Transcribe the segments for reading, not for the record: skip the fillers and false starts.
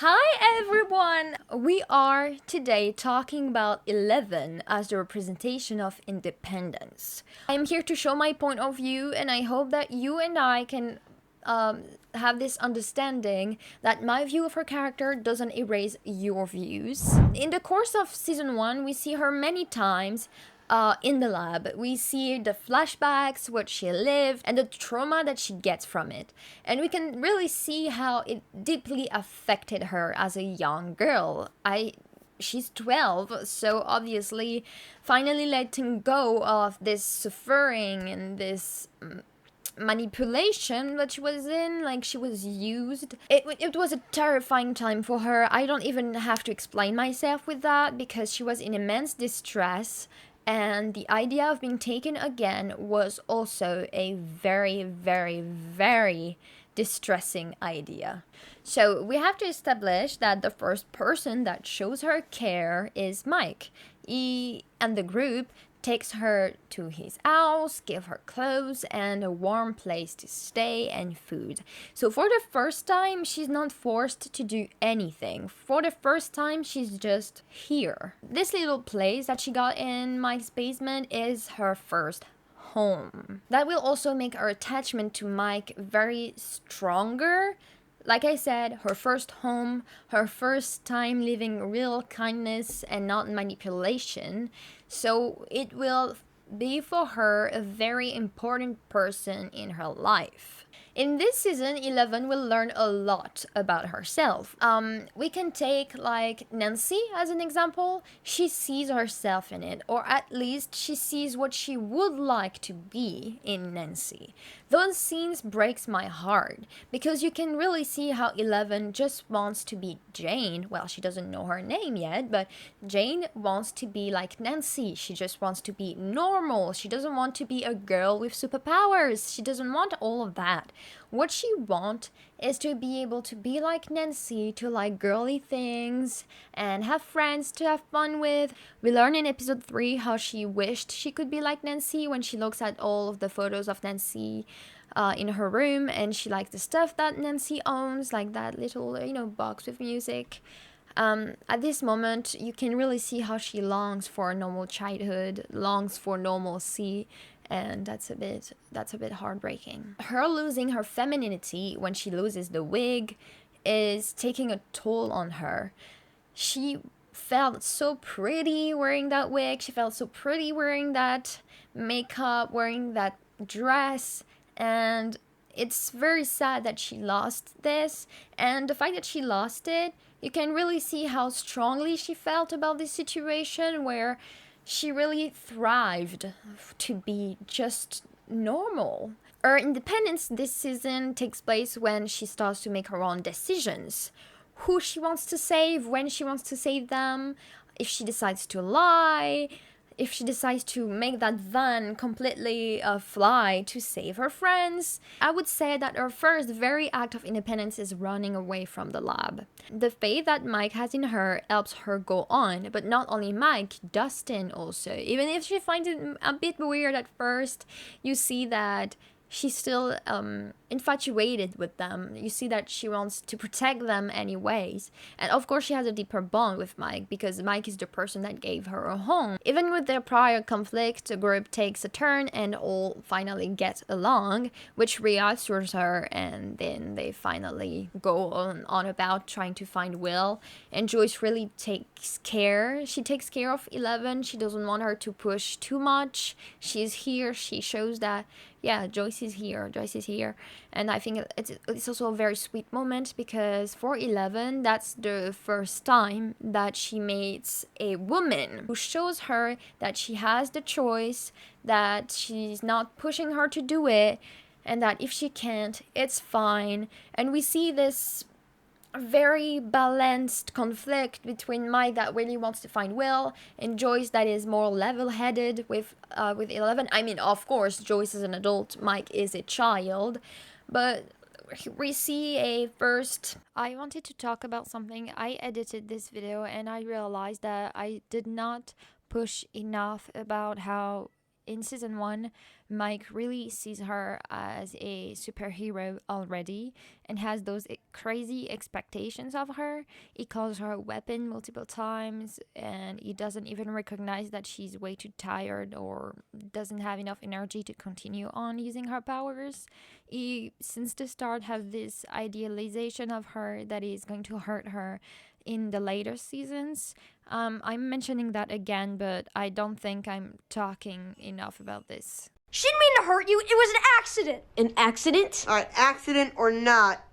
Hi everyone! We are today talking about 11 as the representation of independence. I am here to show my point of view, and I hope that you and I can have this understanding that my view of her character doesn't erase your views. In the course of season 1, we see her many times in the lab. We see the flashbacks, what she lived, and the trauma that she gets from it. And we can really see how it deeply affected her as a young girl. She's 12, so obviously finally letting go of this suffering and this manipulation that she was in, like she was used. It was a terrifying time for her. I don't even have to explain myself with that because she was in immense distress, and the idea of being taken again was also a very, very, very distressing idea. So we have to establish that the first person that shows her care is Mike. He and the group takes her to his house, give her clothes and a warm place to stay and food. So for the first time, she's not forced to do anything. For the first time, she's just here. This little place that she got in Mike's basement is her first home. That will also make her attachment to Mike very stronger. Like I said, her first home, her first time living real kindness and not manipulation. So it will be for her a very important person in her life. In this season, 11 will learn a lot about herself. We can take like Nancy as an example. She sees herself in it, or at least she sees what she would like to be in Nancy. Those scenes breaks my heart because you can really see how 11 just wants to be Jane. Well, she doesn't know her name yet, but Jane wants to be like Nancy. She just wants to be normal. She doesn't want to be a girl with superpowers. She doesn't want all of that. What she wants is to be able to be like Nancy, to like girly things and have friends to have fun with. We learn in episode 3 how she wished she could be like Nancy when she looks at all of the photos of Nancy in her room, and she likes the stuff that Nancy owns, like that little, box with music. At this moment, you can really see how she longs for a normal childhood, longs for normalcy, and that's a bit heartbreaking. Her losing her femininity when she loses the wig is taking a toll on her. She felt so pretty wearing that wig. She felt so pretty wearing that makeup, wearing that dress, and it's very sad that she lost this. And the fact that she lost it, you can really see how strongly she felt about this situation, where she really thrived to be just normal. Her independence this season takes place when she starts to make her own decisions. Who she wants to save, when she wants to save them, if she decides to lie, if she decides to make that van completely fly to save her friends. I would say that her first very act of independence is running away from the lab. The faith that Mike has in her helps her go on, but not only Mike, Dustin also. Even if she finds it a bit weird at first, you see that she's still infatuated with them. You see that she wants to protect them anyways. And of course she has a deeper bond with Mike because Mike is the person that gave her a home. Even with their prior conflict, the group takes a turn and all finally get along, which reassures her, and then they finally go on about trying to find Will. And Joyce really takes care. She takes care of 11. She doesn't want her to push too much. She's here. She shows that, yeah, Joyce is here. And I think it's also a very sweet moment because for 11, that's the first time that she meets a woman who shows her that she has the choice, that she's not pushing her to do it, and that if she can't, it's fine. And we see this very balanced conflict between Mike that really wants to find Will and Joyce that is more level-headed with 11. I mean, of course, Joyce is an adult, Mike is a child, but we see a first. I wanted to talk about something. I edited this video and I realized that I did not push enough about how in season 1, Mike really sees her as a superhero already and has those crazy expectations of her. He calls her a weapon multiple times, and he doesn't even recognize that she's way too tired or doesn't have enough energy to continue on using her powers. He, since the start, have this idealization of her that is going to hurt her in the later seasons. I'm mentioning that again, but I don't think I'm talking enough about this. She didn't mean to hurt you. It was an accident. An accident? All right, accident or not,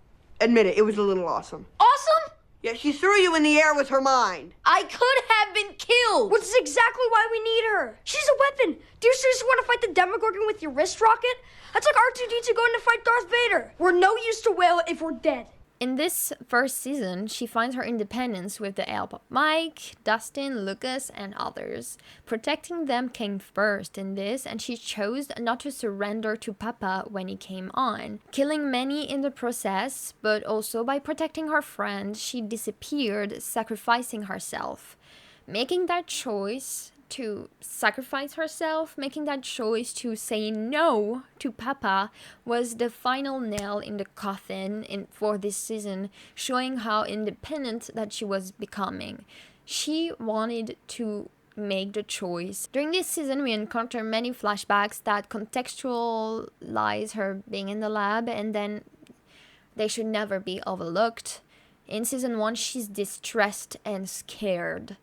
admit it, it was a little awesome. Awesome? Yeah, she threw you in the air with her mind. I could have been killed. Which is exactly why we need her. She's a weapon. Do you seriously want to fight the Demogorgon with your wrist rocket? That's like R2-D2 going to fight Darth Vader. We're no use to Will if we're dead. In this first season, she finds her independence with the help of Mike, Dustin, Lucas, and others. Protecting them came first in this, and she chose not to surrender to Papa when he came on, killing many in the process, but also by protecting her friend, she disappeared, sacrificing herself. Making that choice to sacrifice herself, making that choice to say no to Papa was the final nail in the coffin for this season, showing how independent that she was becoming. She wanted to make the choice. During this season, we encounter many flashbacks that contextualize her being in the lab, and then they should never be overlooked. In season 1, she's distressed and scared.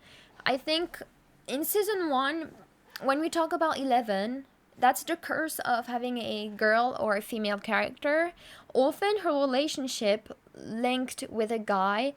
I think in season 1, when we talk about 11, that's the curse of having a girl or a female character. Often her relationship linked with a guy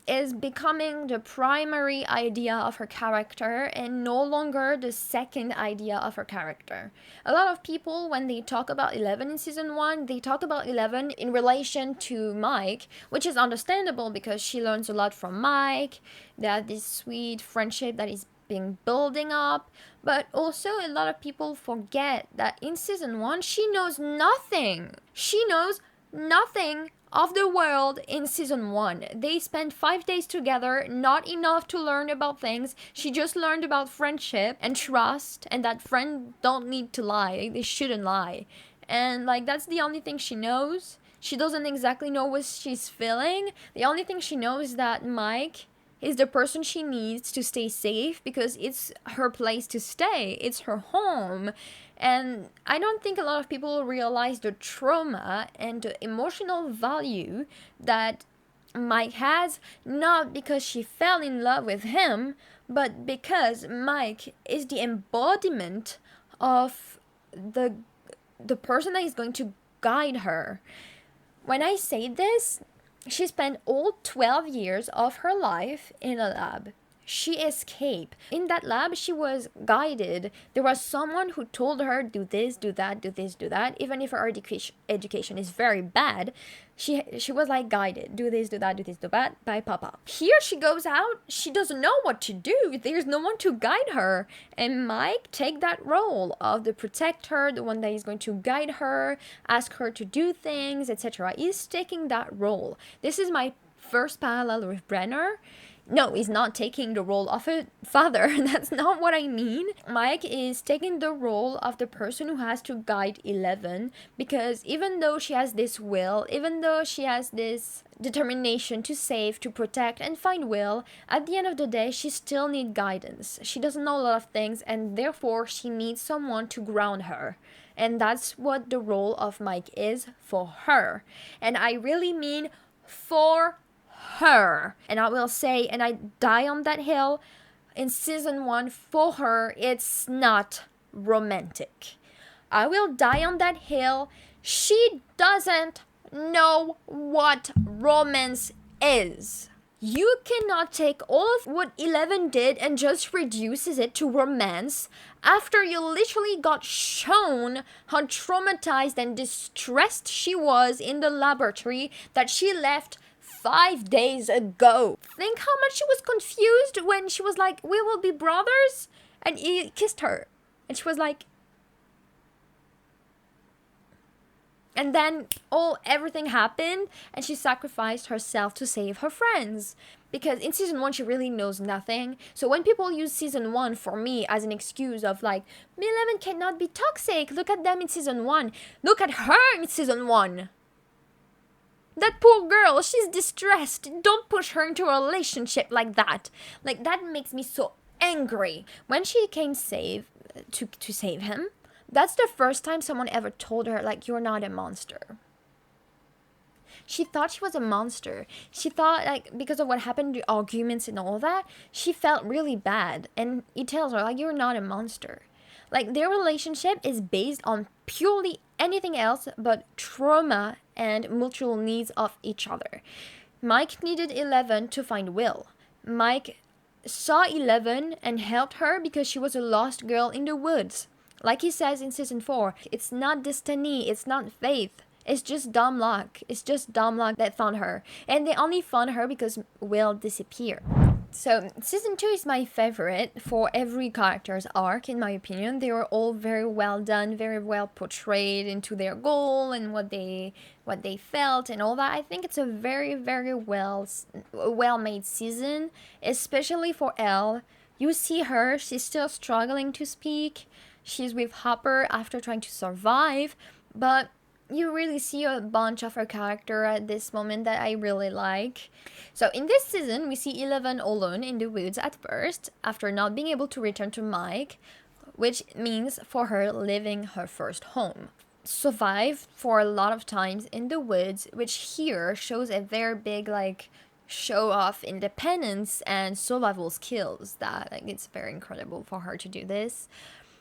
is becoming the primary idea of her character and no longer the second idea of her character. A lot of people, when they talk about 11 in season 1, they talk about 11 in relation to Mike, which is understandable because she learns a lot from Mike. They have this sweet friendship that is being building up, but also a lot of people forget that in season 1, she knows nothing. She knows nothing of the world in season 1. They spent 5 days together, not enough to learn about things. She just learned about friendship and trust, and that friends don't need to lie. They shouldn't lie. And like, that's the only thing she knows. She doesn't exactly know what she's feeling. The only thing she knows is that Mike is the person she needs to stay safe because it's her place to stay. It's her home. And I don't think a lot of people realize the trauma and the emotional value that Mike has, not because she fell in love with him, but because Mike is the embodiment of the person that is going to guide her. When I say this, she spent all 12 years of her life in a lab. She escaped. In that lab, she was guided. There was someone who told her, do this, do that, do this, do that. Even if her education is very bad, she was like guided. Do this, do that, do this, do that, by Papa. Here she goes out. She doesn't know what to do. There's no one to guide her. And Mike take that role of the protector, the one that is going to guide her, ask her to do things, etc. He's taking that role. This is my first parallel with Brenner. No, he's not taking the role of a father. That's not what I mean. Mike is taking the role of the person who has to guide 11, because even though she has this will, even though she has this determination to save, to protect, and find Will, at the end of the day, she still needs guidance. She doesn't know a lot of things, and therefore she needs someone to ground her. And that's what the role of Mike is for her. And I really mean for her. And I will say, and I die on that hill, in season 1, for her, it's not romantic. I will die on that hill. She doesn't know what romance is. You cannot take all of what 11 did and just reduces it to romance after you literally got shown how traumatized and distressed she was in the laboratory that she left 5 days ago. Think how much she was confused when she was like, we will be brothers? And he kissed her. And she was like... And then everything happened and she sacrificed herself to save her friends. Because in season 1 she really knows nothing. So when people use season 1 for me as an excuse of like, Eleven cannot be toxic, look at them in season 1. Look at her in season 1. That poor girl, she's distressed. Don't push her into a relationship like that. Like, that makes me so angry. When she came to save him, that's the first time someone ever told her, like, you're not a monster. She thought she was a monster. She thought, like, because of what happened, the arguments and all that, she felt really bad. And he tells her, like, you're not a monster. Like, their relationship is based on purely anything else but trauma and mutual needs of each other. Mike needed 11 to find Will. Mike saw 11 and helped her because she was a lost girl in the woods. Like he says in season 4, it's not destiny, it's not faith. It's just dumb luck. It's just dumb luck that found her. And they only found her because Will disappeared. So, season 2 is my favorite for every character's arc, in my opinion. They were all very well done, very well portrayed into their goal and what they felt and all that. I think it's a very, very well-made season, especially for Elle. You see her, she's still struggling to speak. She's with Hopper after trying to survive, but you really see a bunch of her character at this moment that I really like. So in this season, we see 11 alone in the woods at first, after not being able to return to Mike, which means for her leaving her first home. Survive for a lot of times in the woods, which here shows a very big, like, show off independence and survival skills that, like, it's very incredible for her to do this.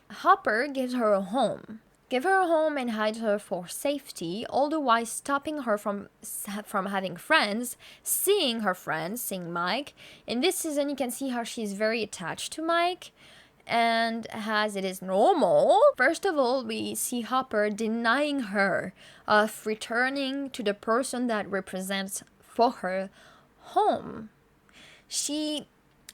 Hopper gives her a home. Give her a home and hide her for safety, all the while stopping her from having friends, seeing her friends, seeing Mike. In this season, you can see how she's very attached to Mike, and as it is normal, first of all, we see Hopper denying her of returning to the person that represents for her home. She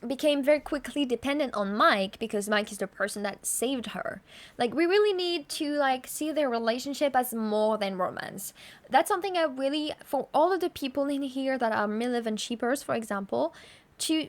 became very quickly dependent on Mike because Mike is the person that saved her. Like, we really need to, like, see their relationship as more than romance. That's something I really, for all of the people in here that are Eleven shippers, for example, to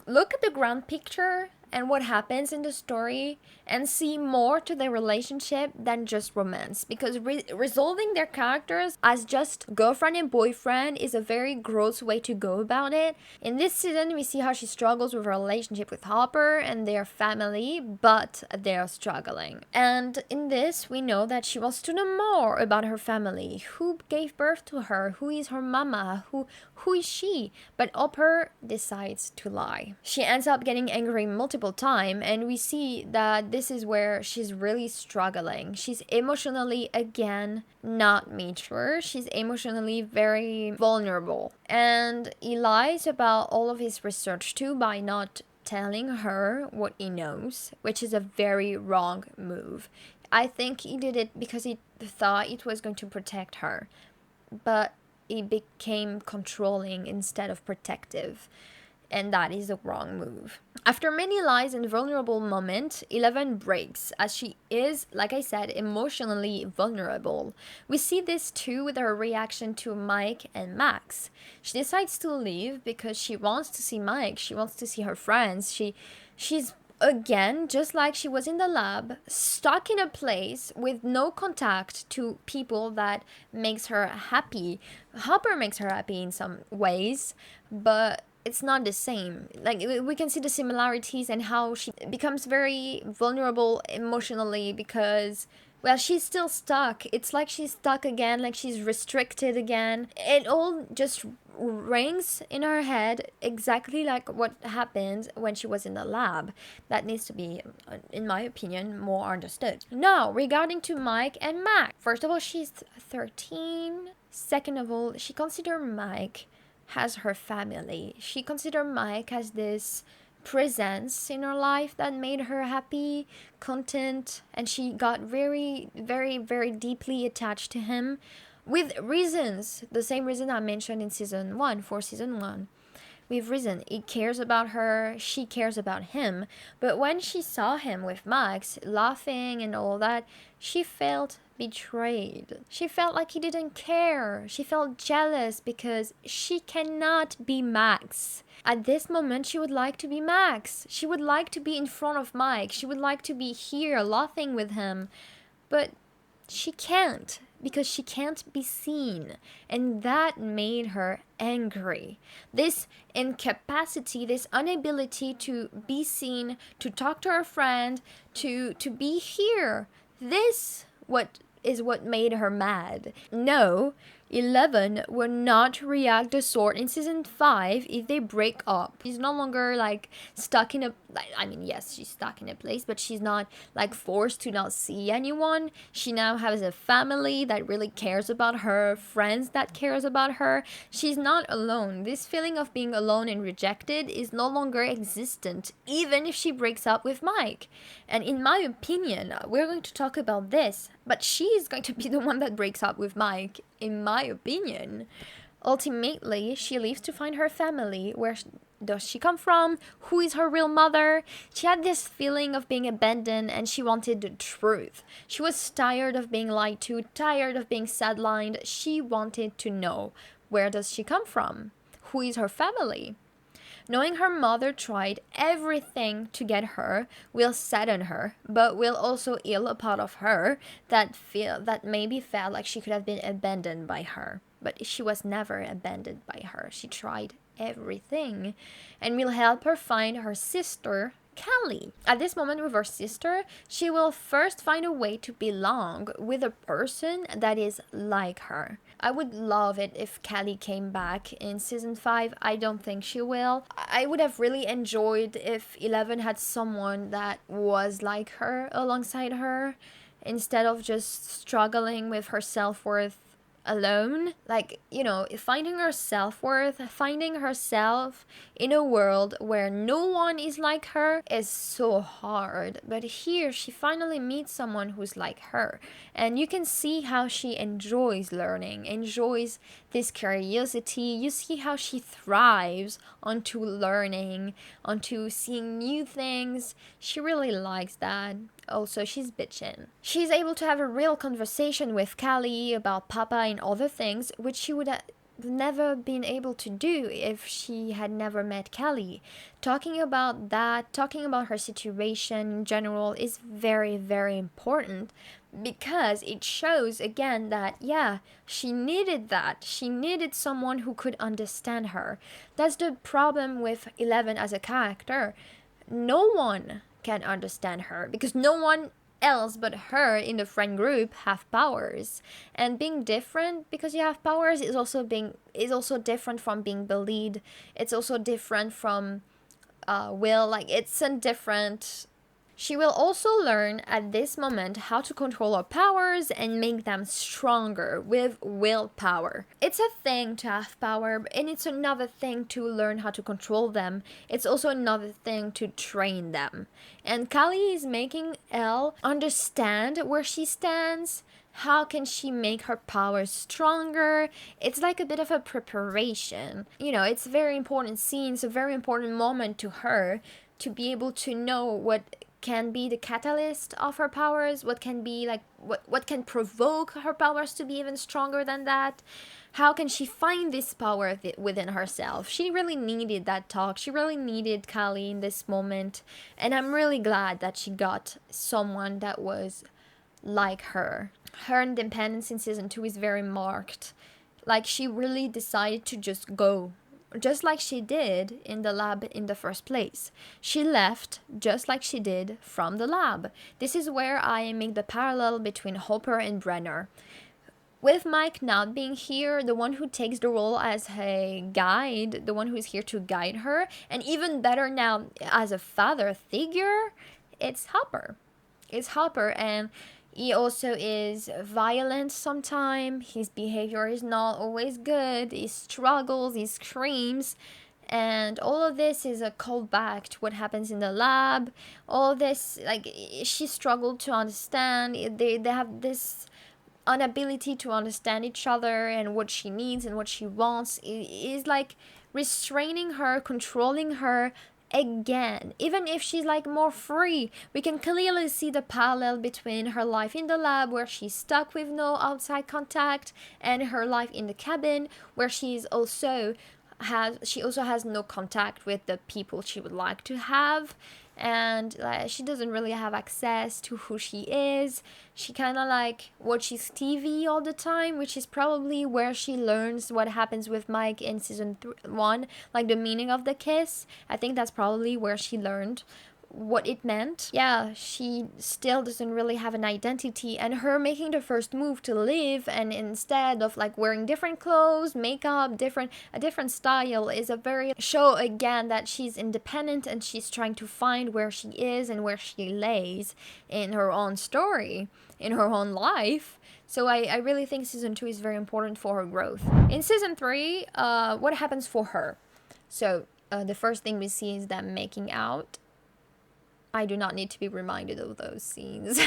look at the grand picture and what happens in the story and see more to their relationship than just romance, because resolving their characters as just girlfriend and boyfriend is a very gross way to go about it. In this season, we see how she struggles with her relationship with Hopper and their family, but they're struggling. And in this, we know that she wants to know more about her family. Who gave birth to her? Who is her mama? Who is she? But Hopper decides to lie. She ends up getting angry multiple times, and we see that this is where she's really struggling. She's emotionally, again, not mature. She's emotionally very vulnerable. And he lies about all of his research too by not telling her what he knows, which is a very wrong move. I think he did it because he thought it was going to protect her, but he became controlling instead of protective. And that is a wrong move. After many lies and vulnerable moments, 11 breaks, as she is, like I said, emotionally vulnerable. We see this too with her reaction to Mike and Max. She decides to leave because she wants to see Mike, she wants to see her friends, she's again, just like she was in the lab, stuck in a place with no contact to people that makes her happy. Hopper makes her happy in some ways, but it's not the same. Like, we can see the similarities and how she becomes very vulnerable emotionally because, well, she's still stuck. It's like she's stuck again, like she's restricted again. It all just rings in her head exactly like what happened when she was in the lab. That needs to be, in my opinion, more understood. Now, regarding to Mike and Max. First of all, she's 13. Second of all, she considers Mike as her family. She considered Mike as this presence in her life that made her happy, content, and she got very, very, very deeply attached to him with reasons, the same reason I mentioned in season 1, for season 1. with reason. He cares about her, she cares about him. But when she saw him with Max, laughing and all that, she felt betrayed. She felt like he didn't care. She felt jealous because she cannot be Max. At this moment, she would like to be Max. She would like to be in front of Mike. She would like to be here laughing with him. But she can't, because she can't be seen. And that made her angry. This incapacity, this inability to be seen, to talk to her friend, to be here. This what made her mad. No, 11 will not react the sort in season 5 if they break up. She's no longer like stuck in a, I mean, yes, she's stuck in a place, but she's not like forced to not see anyone. She now has a family that really cares about her, friends that cares about her. She's not alone. This feeling of being alone and rejected is no longer existent, even if she breaks up with Mike. And in my opinion, we're going to talk about this, but she's going to be the one that breaks up with Mike, in my opinion. Ultimately, she leaves to find her family. Where does she come from? Who is her real mother? She had this feeling of being abandoned, and she wanted the truth. She was tired of being lied to, tired of being sidelined. She wanted to know, where does she come from? Who is her family? Knowing her mother tried everything to get her will sadden her, but will also heal a part of her that maybe felt like she could have been abandoned by her. But she was never abandoned by her. She tried everything, and will help her find her sister, Callie. At this moment with her sister, she will first find a way to belong with a person that is like her. I would love it if Callie came back in season 5. I don't think she will. I would have really enjoyed if 11 had someone that was like her alongside her, instead of just struggling with her self-worth alone. Like, you know, finding her self-worth, finding herself in a world where no one is like her is so hard. But here she finally meets someone who's like her, and you can see how she enjoys learning, enjoys this curiosity. You see how she thrives onto learning, onto seeing new things. She really likes that. Also, she's bitchin'. She's able to have a real conversation with Callie about Papa and other things, which she would have never been able to do if she had never met Callie. Talking about that, talking about her situation in general is very, very important, because it shows again that, yeah, she needed that. She needed someone who could understand her. That's the problem with 11 as a character. No one can understand her, because no one else but her in the friend group have powers. And being different because you have powers is also different from being bullied. It's also different from will, like, it's a different. She will also learn at this moment how to control her powers and make them stronger with willpower. It's a thing to have power, and it's another thing to learn how to control them. It's also another thing to train them. And Callie is making Elle understand where she stands. How can she make her powers stronger? It's like a bit of a preparation. You know, it's a very important scene. It's a very important moment to her to be able to know what can be the catalyst of her powers, what can be like what can provoke her powers to be even stronger than that. How can she find this power within herself? She really needed that talk. She really needed Callie in this moment, and I'm really glad that she got someone that was like her. Her independence in season 2 is very marked. Like, she really decided to just go, just like she did in the lab in the first place. She left just like she did from the lab. This is where I make the parallel between Hopper and Brenner. With Mike not being here, the one who takes the role as a guide, the one who is here to guide her, and even better now as a father figure, it's Hopper. It's Hopper, and he also is violent sometimes. His behavior is not always good. He struggles, he screams. And all of this is a callback to what happens in the lab. All of this, like, she struggled to understand. They have this inability to understand each other and what she needs and what she wants. It is like restraining her, controlling her again. Even if she's like more free, we can clearly see the parallel between her life in the lab, where she's stuck with no outside contact, and her life in the cabin, where she also has no contact with the people she would like to have, and she doesn't really have access to who she is. She kind of like watches TV all the time, which is probably where she learns what happens with Mike in season 1, like the meaning of the kiss. I think that's probably where she learned what it meant. Yeah, she still doesn't really have an identity, and her making the first move to leave, and instead of like wearing different clothes, makeup, a different style, is a very show again that she's independent and she's trying to find where she is and where she lays in her own story, in her own life. So I really think season 2 is very important for her growth. In season 3, what happens for her? So the first thing we see is them making out. I do not need to be reminded of those scenes.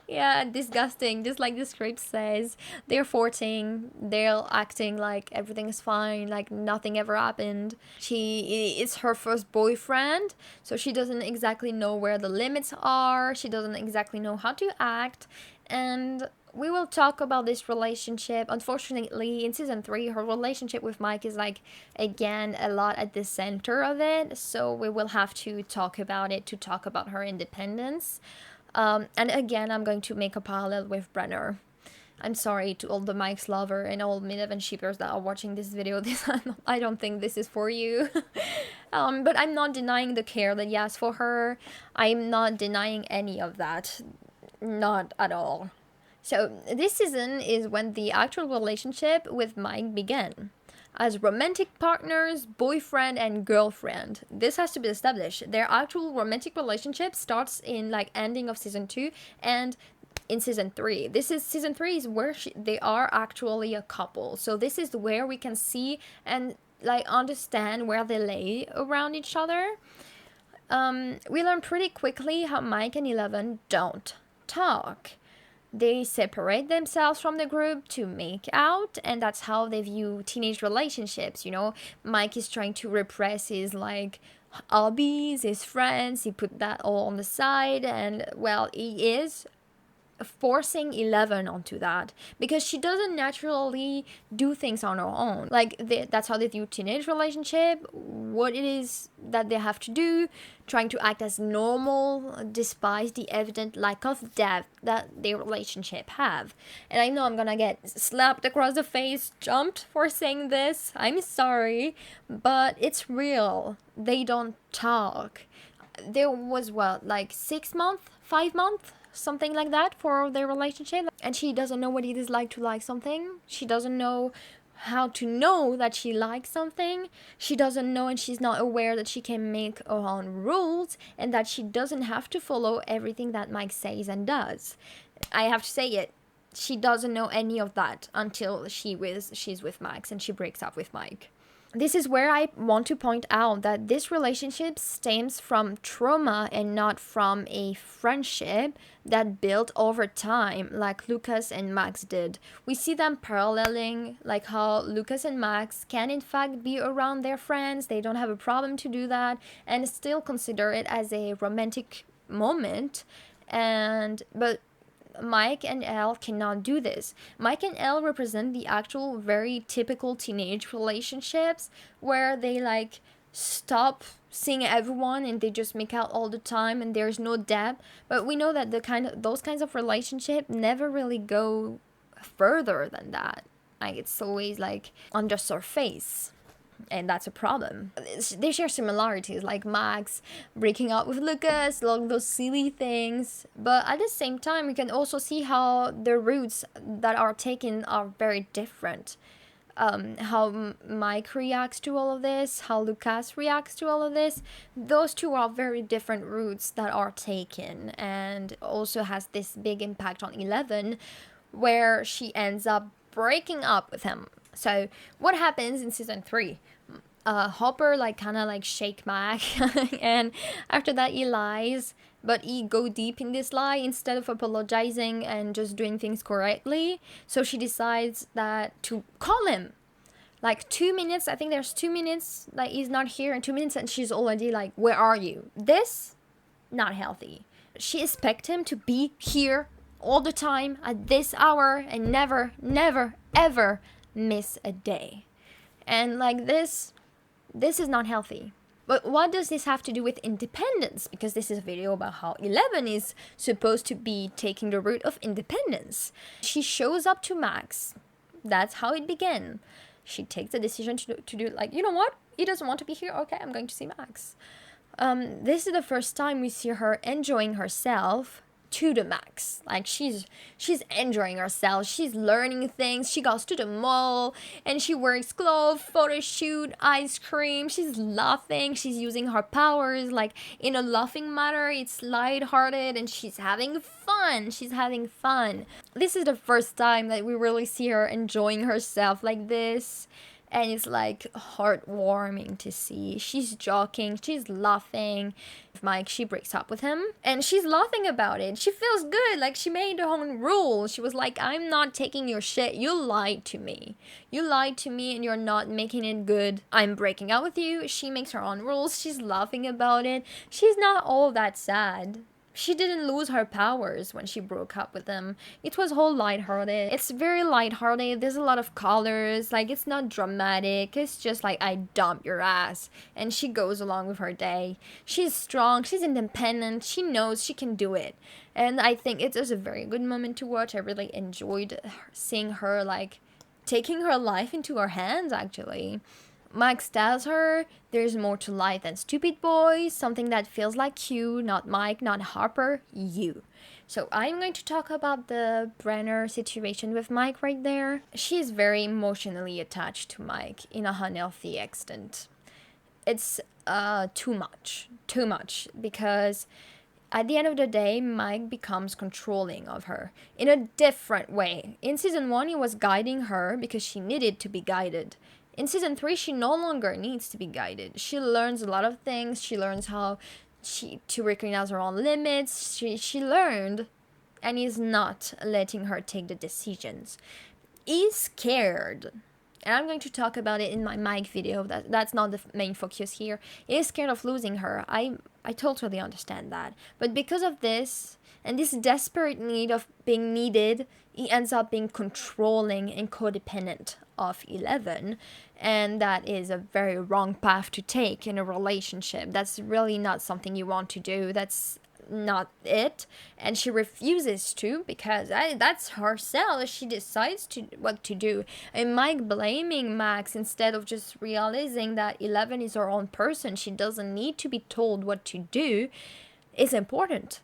Yeah, disgusting. Just like the script says, they're 14, they're acting like everything is fine, like nothing ever happened. It's her first boyfriend, so she doesn't exactly know where the limits are. She doesn't exactly know how to act, and we will talk about this relationship. Unfortunately, in season 3, her relationship with Mike is like, again, a lot at the center of it. So we will have to talk about it, to talk about her independence. And again, I'm going to make a parallel with Brenner. I'm sorry to all the Mike's lover and all Minivan shippers that are watching this video. I don't think this is for you. But I'm not denying the care that he has for her. I'm not denying any of that. Not at all. So this season is when the actual relationship with Mike began. As romantic partners, boyfriend and girlfriend. This has to be established. Their actual romantic relationship starts in like ending of season 2 and in season 3. Season 3 is where they are actually a couple. So this is where we can see and like understand where they lay around each other. We learn pretty quickly how Mike and Eleven don't talk. They separate themselves from the group to make out, and that's how they view teenage relationships. You know, Mike is trying to repress his like hobbies, his friends. He put that all on the side, and well, he is forcing Eleven onto that because she doesn't naturally do things on her own. Like that's how they view teenage relationship, what it is that they have to do, trying to act as normal despite the evident lack of depth that their relationship have. And I know I'm gonna get slapped across the face, jumped for saying this. I'm sorry, but it's real. They don't talk. There was what, like 6 months, 5 months, something like that for their relationship, and she doesn't know what it is like to like something. She doesn't know how to know that she likes something. She doesn't know, and she's not aware that she can make her own rules and that she doesn't have to follow everything that Mike says and does. I have to say it. She doesn't know any of that until she's with Max and she breaks up with Mike. This is where I want to point out that this relationship stems from trauma and not from a friendship that built over time like Lucas and Max did. We see them paralleling, like how Lucas and Max can in fact be around their friends. They don't have a problem to do that and still consider it as a romantic moment. But Mike and Elle cannot do this. Mike and Elle represent the actual very typical teenage relationships where they like stop seeing everyone and they just make out all the time and there's no depth. But we know that those kinds of relationship never really go further than that. Like it's always like on the surface. And that's a problem. They share similarities, like Max breaking up with Lucas, all those silly things. But at the same time, we can also see how the routes that are taken are very different. How Mike reacts to all of this, how Lucas reacts to all of this. Those two are very different routes that are taken, and also has this big impact on Eleven, where she ends up breaking up with him. So what happens in season 3? Hopper kind of shake Mac and after that he lies, but he go deep in this lie instead of apologizing and just doing things correctly. So she decides that to call him, Like 2 minutes, I think there's 2 minutes, like he's not here in 2 minutes and she's already like, where are you? This, not healthy. She expects him to be here all the time at this hour and never, never, ever miss a day. And like this is not healthy. But what does this have to do with independence? Because this is a video about how 11 is supposed to be taking the route of independence. She shows up to Max. That's how it began. She takes the decision to do like, you know what? He doesn't want to be here. Okay, I'm going to see Max. This is the first time we see her enjoying herself to the max. Like she's enjoying herself. She's learning things. She goes to the mall and she wears clothes, photo shoot, ice cream. She's laughing. She's using her powers like in a laughing manner. It's lighthearted and she's having fun. This is the first time that we really see her enjoying herself like this. And it's like heartwarming to see. She's joking, she's laughing. Mike, she breaks up with him and she's laughing about it. She feels good, like she made her own rule. She was like, I'm not taking your shit. You lied to me. You lied to me and you're not making it good. I'm breaking up with you. She makes her own rules. She's laughing about it. She's not all that sad. She didn't lose her powers when she broke up with him. It was all lighthearted. It's very lighthearted. There's a lot of colors. Like, it's not dramatic. It's just like, I dump your ass. And she goes along with her day. She's strong. She's independent. She knows she can do it. And I think it was a very good moment to watch. I really enjoyed seeing her, like, taking her life into her hands, actually. Max tells her there's more to life than stupid boys, something that feels like you, not Mike, not Harper, you. So I'm going to talk about the Brenner situation with Mike right there. She is very emotionally attached to Mike in a unhealthy extent. It's too much, because at the end of the day, Mike becomes controlling of her in a different way. In season 1, he was guiding her because she needed to be guided. In season 3, she no longer needs to be guided. She learns a lot of things. She learns how to recognize her own limits. She learned, and he's not letting her take the decisions. He's scared. And I'm going to talk about it in my Mike video. That's not the main focus here. He's scared of losing her. I totally understand that. But because of this, and this desperate need of being needed, he ends up being controlling and codependent of 11. And that is a very wrong path to take in a relationship. That's really not something you want to do. That's not it. And she refuses to, because that's herself. She decides what to do. And Mike blaming Max instead of just realizing that 11 is her own person. She doesn't need to be told what to do is important.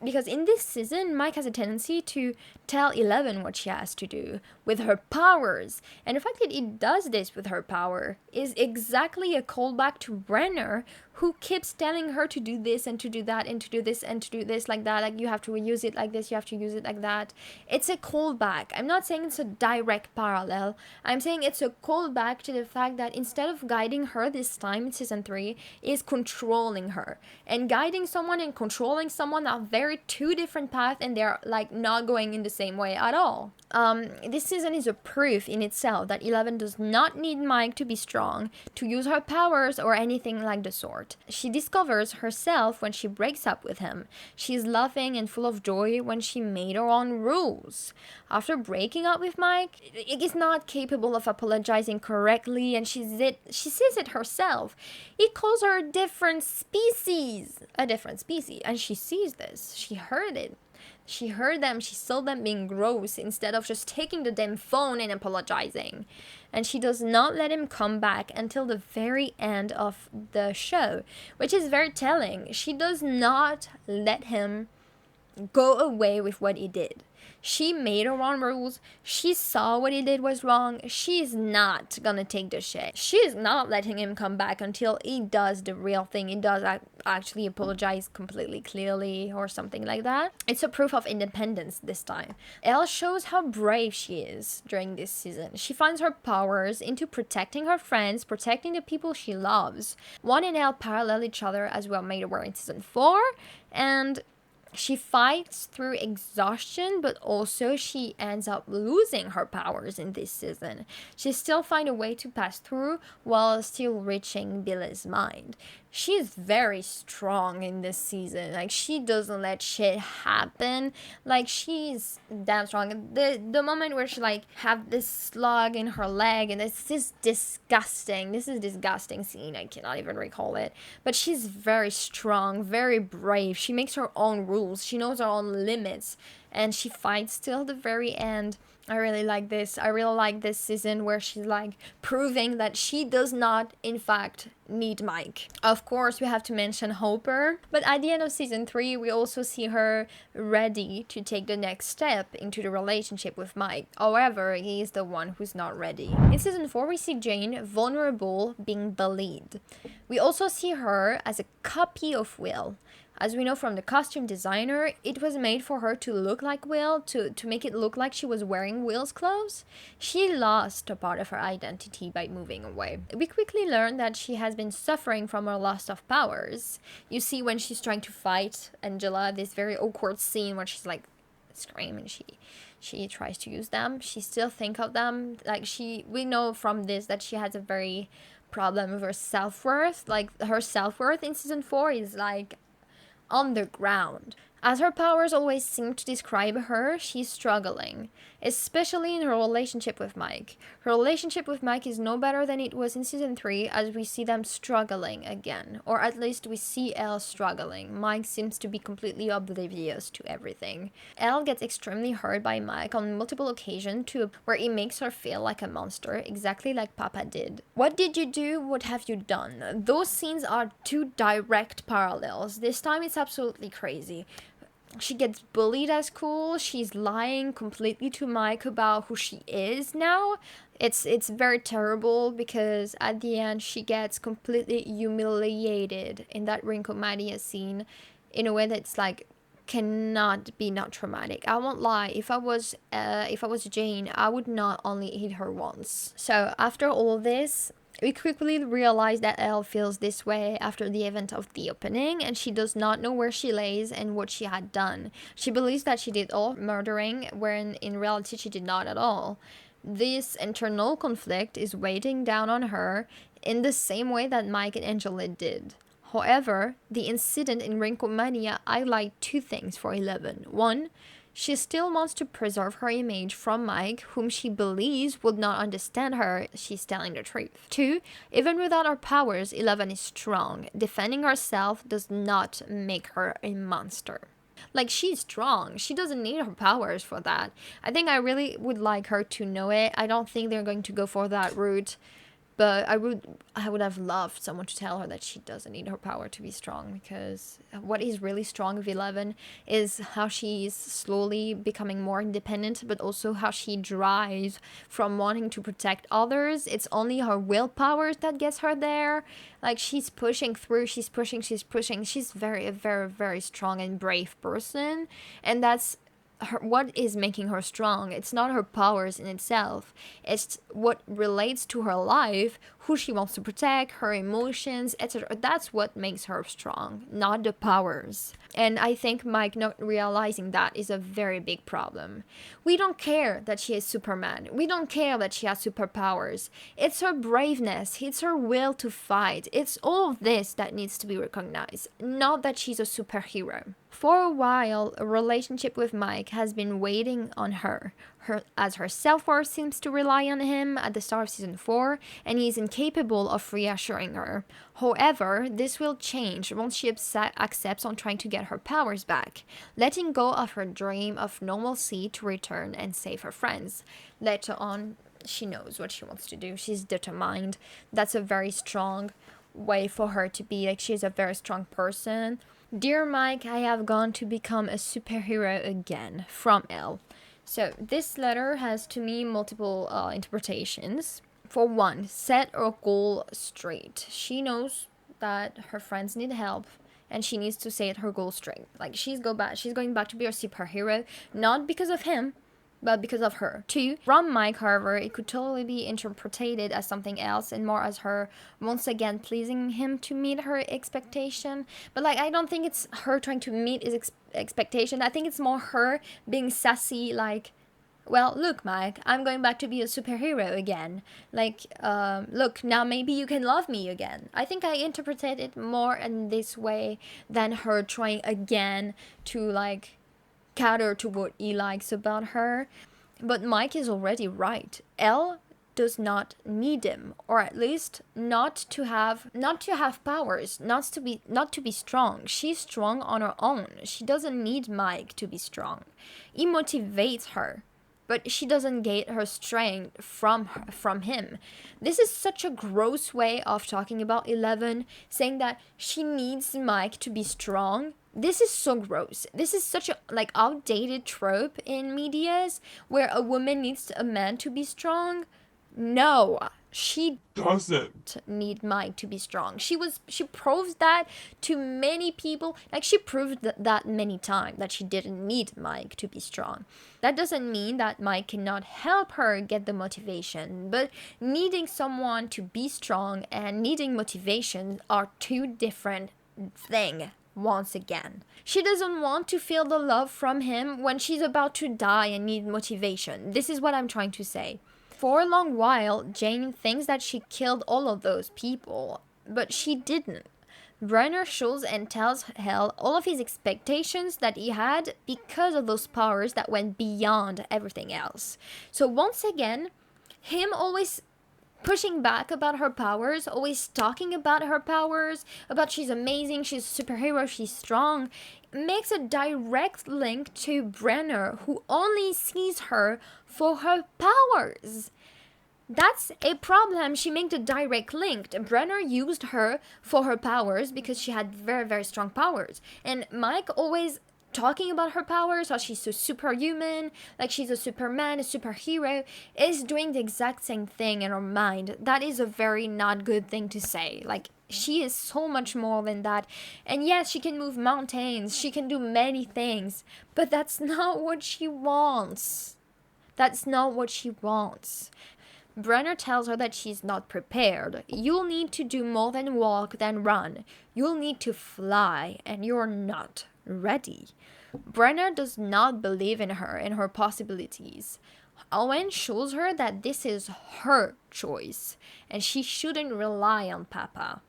Because in this season, Mike has a tendency to tell 11 what she has to do with her powers. And the fact that he does this with her power is exactly a callback to Brenner, who keeps telling her to do this and to do that and to do this and to do this like that. Like, you have to use it like this, you have to use it like that. It's a callback. I'm not saying it's a direct parallel. I'm saying it's a callback to the fact that instead of guiding her this time in season 3, is controlling her. And guiding someone and controlling someone are very two different paths, and they're like not going in the same way at all. This season is a proof in itself that 11 does not need Mike to be strong, to use her powers or anything like the sort. She discovers herself when she breaks up with him. She's laughing and full of joy when she made her own rules. After breaking up with Mike, he is not capable of apologizing correctly, and she sees it herself. He calls her a different species, and she sees this. She heard it. She heard them, she saw them being gross instead of just taking the damn phone and apologizing. And she does not let him come back until the very end of the show, which is very telling. She does not let him go away with what he did. She made her own rules. She saw what he did was wrong. She's not gonna take the shit. She's not letting him come back until he does the real thing. He does actually apologize completely clearly or something like that. It's a proof of independence this time. Elle shows how brave she is during this season. She finds her powers into protecting her friends, protecting the people she loves. Juan and Elle parallel each other, as we are made aware in season 4, and She fights through exhaustion, but also she ends up losing her powers in this season. She still finds a way to pass through while still reaching Billy's mind. She's very strong in this season. Like, she doesn't let shit happen. Like, she's damn strong. The moment where she like have this slug in her leg, and it's this disgusting. This is a disgusting scene. I cannot even recall it. But she's very strong, very brave. She makes her own rules. She knows her own limits, and she fights till the very end. I really like this. I really like this season where she's like proving that she does not, in fact, need Mike. Of course, we have to mention Hopper, but at the end of season 3, we also see her ready to take the next step into the relationship with Mike. However, he is the one who's not ready. In season 4, we see Jane vulnerable, being bullied. We also see her as a copy of Will. As we know from the costume designer, it was made for her to look like Will, to make it look like she was wearing Will's clothes. She lost a part of her identity by moving away. We quickly learn that she has been suffering from her loss of powers. You see when she's trying to fight Angela, this very awkward scene where she's like screaming, she tries to use them. She still think of them. Like, we know from this that she has a very problem with her self-worth. Like, her self-worth in season 4 is like on the ground. As her powers always seem to describe her, she's struggling, especially in her relationship with Mike. Her relationship with Mike is no better than it was in season 3, as we see them struggling again. Or at least we see Elle struggling. Mike seems to be completely oblivious to everything. Elle gets extremely hurt by Mike on multiple occasions, to where he makes her feel like a monster, exactly like Papa did. What did you do? What have you done? Those scenes are two direct parallels. This time it's absolutely crazy. She gets bullied at school. She's lying completely to Mike about who she is now. It's very terrible, because at the end she gets completely humiliated in that Rinkomania scene in a way that's like cannot be not traumatic. I won't lie, if I was Jane, I would not only hit her once. So after all this, we quickly realize that Elle feels this way after the event of the opening, and she does not know where she lays and what she had done. She believes that she did all murdering, when in reality she did not at all. This internal conflict is weighing down on her in the same way that Mike and Angela did. However, the incident in Rinkomania highlight two things for 11. One, she still wants to preserve her image from Mike, whom she believes would not understand her. She's telling the truth. 2, even without her powers, 11 is strong. Defending herself does not make her a monster. Like, she's strong. She doesn't need her powers for that. I think I really would like her to know it. I don't think they're going to go for that route. But I would have loved someone to tell her that she doesn't need her power to be strong, because what is really strong with 11 is how she's slowly becoming more independent, but also how she drives from wanting to protect others. It's only her willpower that gets her there. Like, she's pushing through, she's pushing. She's a very strong and brave person, and that's what is making her strong. It's not her powers in itself. It's what relates to her life, who she wants to protect, her emotions, etc. That's what makes her strong, not the powers. And I think Mike not realizing that is a very big problem. We don't care that she is Superman. We don't care that she has superpowers. It's her braveness. It's her will to fight. It's all of this that needs to be recognized, not that she's a superhero. For a while, a relationship with Mike has been waiting on her, as her self-worth seems to rely on him at the start of season 4, and he is incapable of reassuring her. However, this will change once she accepts on trying to get her powers back, letting go of her dream of normalcy to return and save her friends. Later on, she knows what she wants to do. She's determined. That's a very strong way for her to be. Like, she's a very strong person. Dear Mike, I have gone to become a superhero again. From Elle. So this letter has, to me, multiple interpretations. For one, set her goal straight. She knows that her friends need help, and she needs to set her goal straight. Like, she's going back to be a superhero, not because of him, but because of her. 2, from Mike, however, it could totally be interpreted as something else and more as her once again pleasing him to meet her expectation. But like, I don't think it's her trying to meet his expectation. I think it's more her being sassy, like, well, look, Mike, I'm going back to be a superhero again. Like, look, now maybe you can love me again. I think I interpreted it more in this way than her trying again to, like, cater to what he likes about her. But Mike is already right. Elle does not need him, or at least not to have powers, not to be strong. She's strong on her own. She doesn't need Mike to be strong. He motivates her, but she doesn't get her strength from him. This is such a gross way of talking about 11, saying that she needs Mike to be strong. This is so gross. This is such a like outdated trope in medias where a woman needs a man to be strong. No, she doesn't need Mike to be strong. She proves that to many people. Like, she proved that many times that she didn't need Mike to be strong. That doesn't mean that Mike cannot help her get the motivation, but needing someone to be strong and needing motivation are two different things. Once again, she doesn't want to feel the love from him when she's about to die and need motivation. This is what I'm trying to say. For a long while, Jane thinks that she killed all of those people, but she didn't. Brenner shows and tells Elle all of his expectations that he had because of those powers that went beyond everything else. So once again, him always pushing back about her powers, always talking about her powers, about she's amazing, she's a superhero, she's strong, makes a direct link to Brenner, who only sees her for her powers. That's a problem. She made a direct link. Brenner used her for her powers because she had very, very strong powers. And Mike always talking about her powers, how she's so superhuman, like she's a superman, a superhero, is doing the exact same thing in her mind. That is a very not good thing to say. Like, she is so much more than that. And yes, she can move mountains, she can do many things, but that's not what she wants. That's not what she wants. Brenner tells her that she's not prepared. You'll need to do more than walk, than run. You'll need to fly, and you're not ready. Brenner does not believe in her possibilities. Owen shows her that this is her choice, and she shouldn't rely on Papa.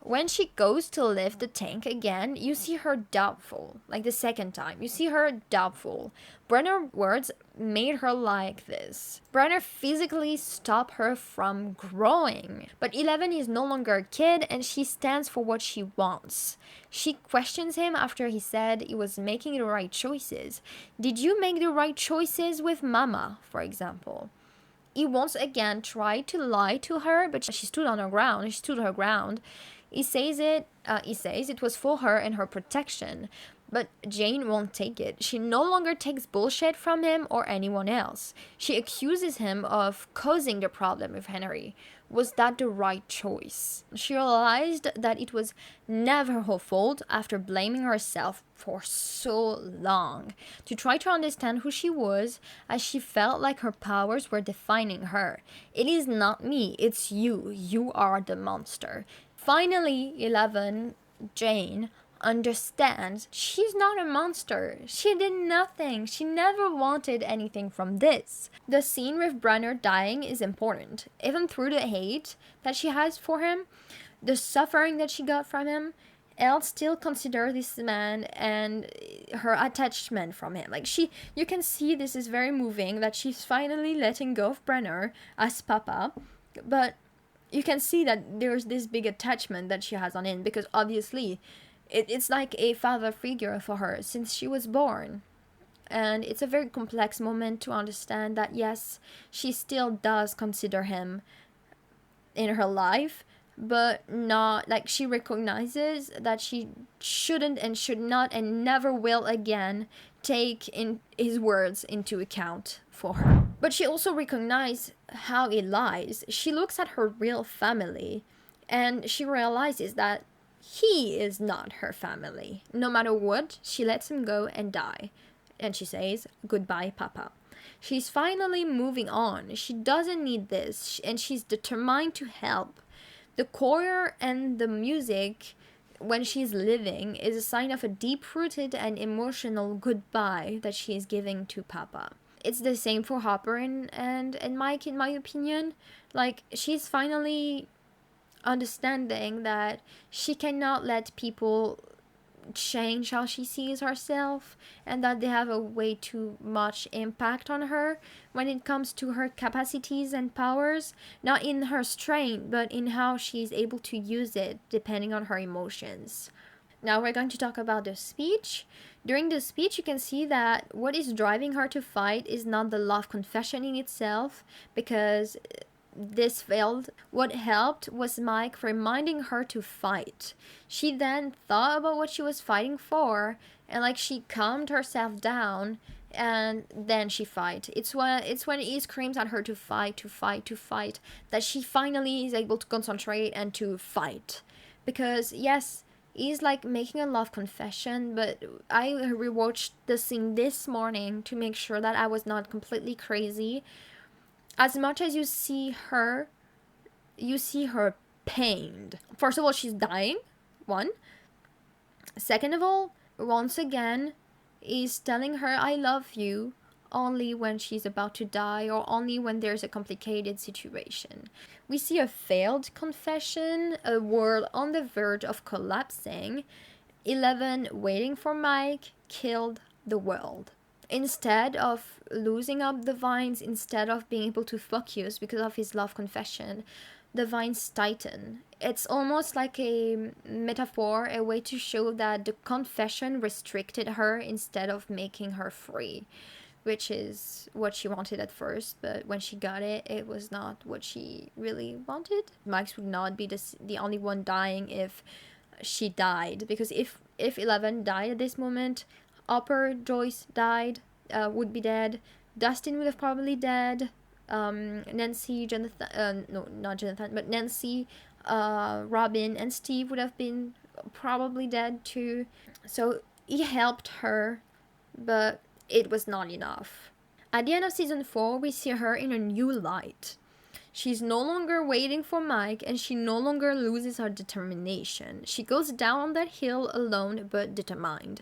When she goes to lift the tank again, you see her doubtful. Like the second time, you see her doubtful. Brenner's words made her like this. Brenner physically stopped her from growing. But 11 is no longer a kid, and she stands for what she wants. She questions him after he said he was making the right choices. Did you make the right choices with Mama, for example? He once again tried to lie to her, but she stood on her ground. She stood her ground. He says it was for her and her protection, but Jane won't take it. She no longer takes bullshit from him or anyone else. She accuses him of causing the problem with Henry. Was that the right choice? She realized that it was never her fault after blaming herself for so long. To try to understand who she was, as she felt like her powers were defining her. It is not me, it's you. You are the monster. Finally, 11, Jane, understands she's not a monster. She did nothing. She never wanted anything from this. The scene with Brenner dying is important. Even through the hate that she has for him, the suffering that she got from him, Elle still considers this man and her attachment from him. Like, you can see this is very moving, that she's finally letting go of Brenner as Papa, but you can see that there's this big attachment that she has on him, because obviously it's like a father figure for her since she was born. And it's a very complex moment to understand that, yes, she still does consider him in her life, but not, like, she recognizes that she shouldn't and should not and never will again take in his words into account for her. But she also recognizes how it lies. She looks at her real family and she realizes that he is not her family. No matter what, she lets him go and die. And she says, "Goodbye, Papa." She's finally moving on. She doesn't need this, and she's determined to help. The choir and the music, when she's living, is a sign of a deep-rooted and emotional goodbye that she is giving to Papa. It's the same for Hopper and Mike, in my opinion. Like, she's finally understanding that she cannot let people change how she sees herself, and that they have a way too much impact on her when it comes to her capacities and powers, not in her strength but in how she's able to use it depending on her emotions. Now we're going to talk about the speech. During the speech, you can see that what is driving her to fight is not the love confession in itself, because this failed. What helped was Mike reminding her to fight. She then thought about what she was fighting for, and like she calmed herself down, and then she fight. It's when he screams at her to fight, to fight, to fight, that she finally is able to concentrate and to fight. Because yes, he's like making a love confession, but I rewatched the scene this morning to make sure that I was not completely crazy. As much as you see her pained. First of all, she's dying, one. Second of all, once again, he's telling her, "I love you," only when she's about to die or only when there's a complicated situation. We see a failed confession, a world on the verge of collapsing. 11, waiting for Mike, killed the world. Instead of losing up the vines, instead of being able to focus because of his love confession, the vines tighten. It's almost like a metaphor, a way to show that the confession restricted her instead of making her free, which is what she wanted at first, but when she got it, it was not what she really wanted. Max would not be the only one dying if she died, because if 11 died at this moment, Hopper, Joyce died, would be dead. Dustin would have probably dead. Nancy, Jonathan, no, not Jonathan, but Nancy, Robin, and Steve would have been probably dead too. So he helped her, but it was not enough. At the end of season 4, we see her in a new light. She's no longer waiting for Mike, and she no longer loses her determination. She goes down that hill alone but determined.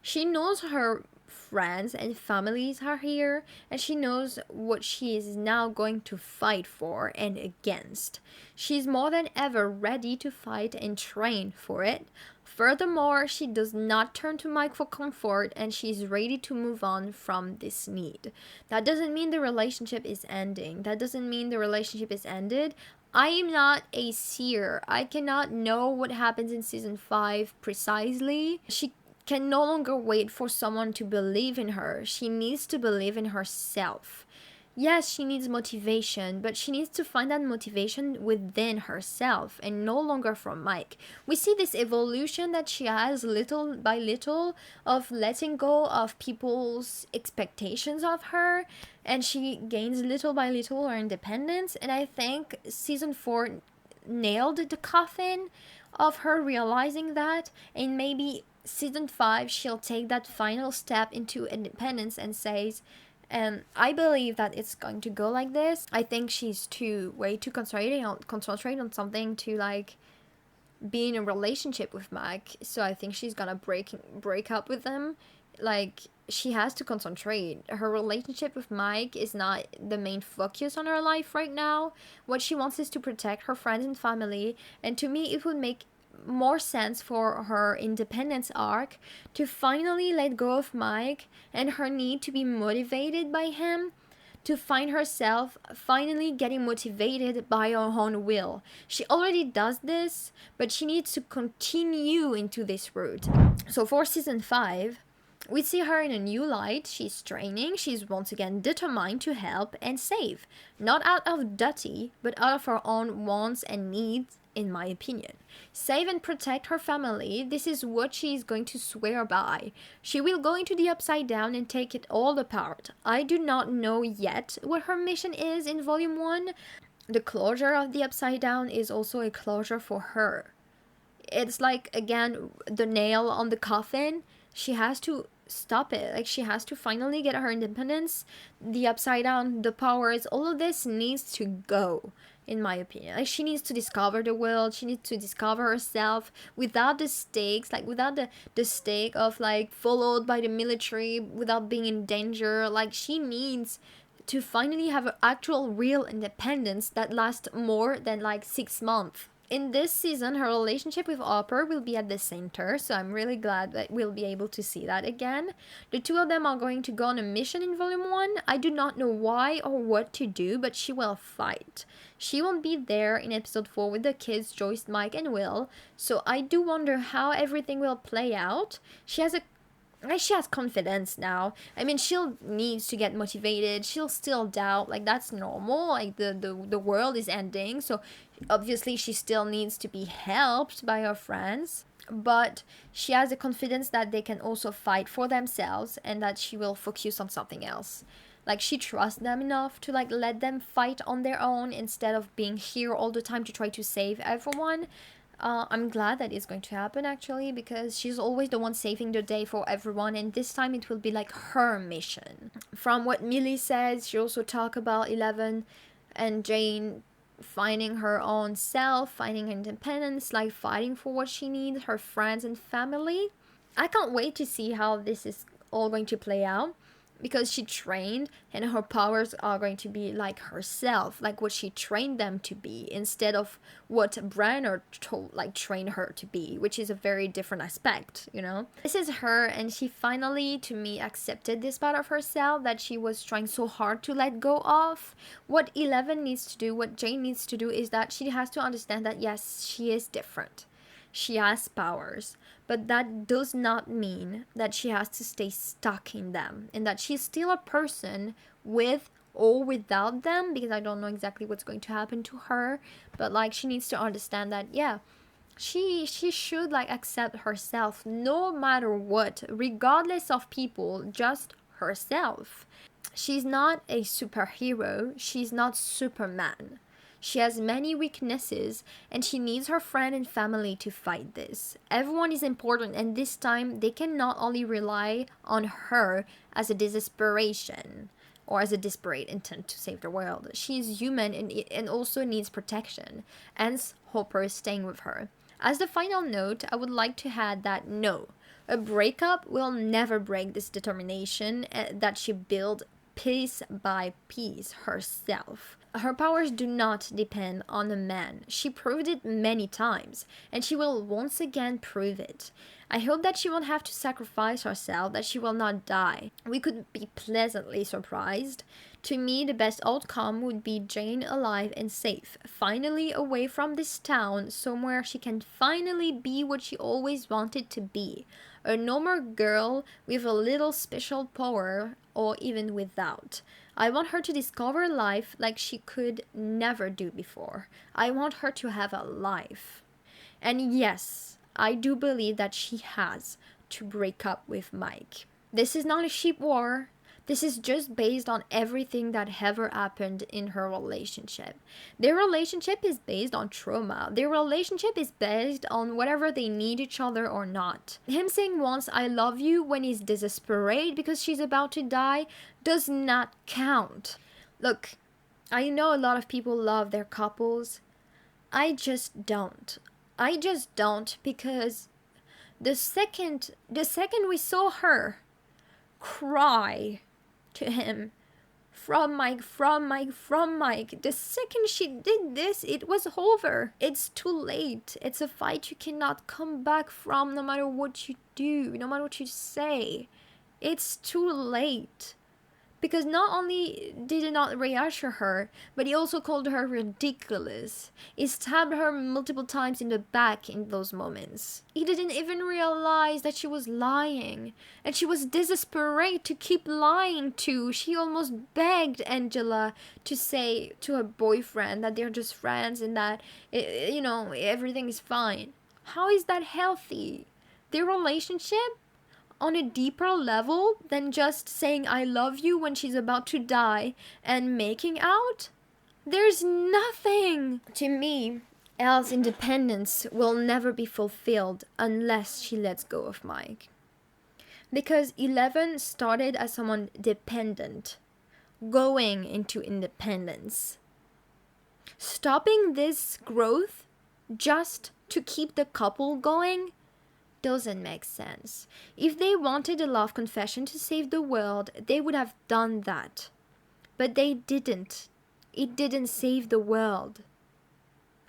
She knows her friends and families are here, and she knows what she is now going to fight for and against. She's more than ever ready to fight and train for it. Furthermore, she does not turn to Mike for comfort, and she's ready to move on from this need. That doesn't mean the relationship is ending. That doesn't mean the relationship is ended. I am not a seer. I cannot know what happens in season 5 precisely. She can no longer wait for someone to believe in her. She needs to believe in herself. Yes, she needs motivation, but she needs to find that motivation within herself and no longer from Mike. We see this evolution that she has little by little of letting go of people's expectations of her, and she gains little by little her independence. And I think season 4 nailed the coffin of her realizing that, and maybe season 5 she'll take that final step into independence and says, and I believe that it's going to go like this. I think she's way too concentrate on something to like be in a relationship with Mike. So I think she's gonna break up with them. Like, she has to concentrate. Her relationship with Mike is not the main focus on her life right now. What she wants is to protect her friends and family, and to me it would make more sense for her independence arc to finally let go of Mike and her need to be motivated by him, to find herself finally getting motivated by her own will. She already does this, but she needs to continue into this route. So for season 5, we see her in a new light. She's training. She's once again determined to help and save. Not out of duty, but out of her own wants and needs, in my opinion. Save and protect her family. This is what she is going to swear by. She will go into the Upside Down and take it all apart. I do not know yet what her mission is in Volume 1. The closure of the Upside Down is also a closure for her. It's like, again, the nail on the coffin. She has to stop it. Like, she has to finally get her independence. The upside down, the powers, all of this needs to go, in my opinion. Like, she needs to discover the world. She needs to discover herself without the stakes, like without the stake of like followed by the military, without being in danger. Like, she needs to finally have an actual real independence that lasts more than like 6 months. In this season, her relationship with Hopper will be at the center, so I'm really glad that we'll be able to see that again. The two of them are going to go on a mission in Volume 1. I do not know why or what to do, but she will fight. She won't be there in episode 4 with the kids, Joyce, Mike, and Will, so I do wonder how everything will play out. She has confidence now. I mean, she'll needs to get motivated. She'll still doubt. Like, that's normal. Like, the world is ending. So, obviously, she still needs to be helped by her friends. But she has the confidence that they can also fight for themselves and that she will focus on something else. Like, she trusts them enough to, like, let them fight on their own instead of being here all the time to try to save everyone. I'm glad that it's going to happen, actually, because she's always the one saving the day for everyone, and this time it will be like her mission. From what Millie says, she also talk about Eleven and Jane finding her own self, finding independence, like fighting for what she needs, her friends and family. I can't wait to see how this is all going to play out, because she trained and her powers are going to be like herself, like what she trained them to be, instead of what Brenner trained her to be, which is a very different aspect, you know? This is her, and she finally, to me, accepted this part of herself that she was trying so hard to let go of. What Eleven needs to do, what Jane needs to do, is that she has to understand that yes, she is different. She has powers, but that does not mean that she has to stay stuck in them, and that she's still a person with or without them, because I don't know exactly what's going to happen to her, but like, she needs to understand that, yeah, she should like accept herself no matter what, regardless of people, just herself. She's not a superhero, she's not Superman. She has many weaknesses, and she needs her friend and family to fight this. Everyone is important, and this time they can not only rely on her as a desperation or as a desperate intent to save the world. She is human and also needs protection, hence Hopper is staying with her. As the final note, I would like to add that no, a breakup will never break this determination that she built piece by piece herself. Her powers do not depend on a man. She proved it many times, and she will once again prove it. I hope that she won't have to sacrifice herself, that she will not die. We could be pleasantly surprised. To me, the best outcome would be Jane alive and safe, finally away from this town, somewhere she can finally be what she always wanted to be. A normal girl with a little special power, or even without. I want her to discover life like she could never do before. I want her to have a life. And yes, I do believe that she has to break up with Mike. This is not a cheap war. This is just based on everything that ever happened in her relationship. Their relationship is based on trauma. Their relationship is based on whatever they need each other or not. Him saying once "I love you" when he's desperate because she's about to die does not count. Look, I know a lot of people love their couples. I just don't. I just don't, because the second we saw her cry to him from Mike, the second she did this, it was over. It's too late. It's a fight you cannot come back from, no matter what you do, no matter what you say. It's too late. Because not only did he not reassure her, but he also called her ridiculous. He stabbed her multiple times in the back in those moments. He didn't even realize that she was lying. And she was desperate to keep lying too. She almost begged Angela to say to her boyfriend that they're just friends and that, everything is fine. How is that healthy? Their relationship? On a deeper level than just saying "I love you" when she's about to die and making out? There's nothing! To me, Elle's independence will never be fulfilled unless she lets go of Mike. Because 11 started as someone dependent, going into independence. Stopping this growth just to keep the couple going doesn't make sense. If they wanted a love confession to save the world, they would have done that. But they didn't. It didn't save the world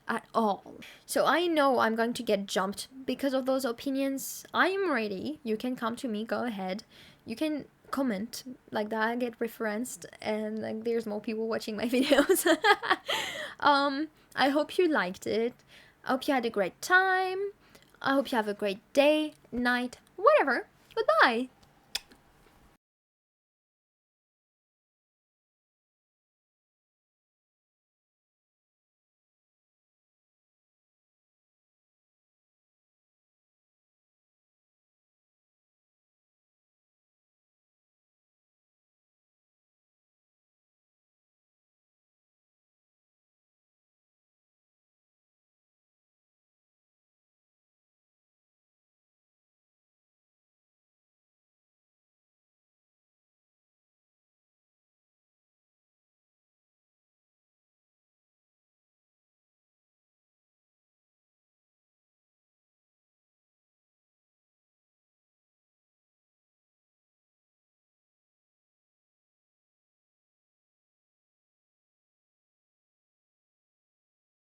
at all. So I know I'm going to get jumped because of those opinions. I am ready. You can come to me, go ahead. You can comment like that, I get referenced, and like there's more people watching my videos. I hope you liked it. I hope you had a great time. I hope you have a great day, night, whatever. Goodbye.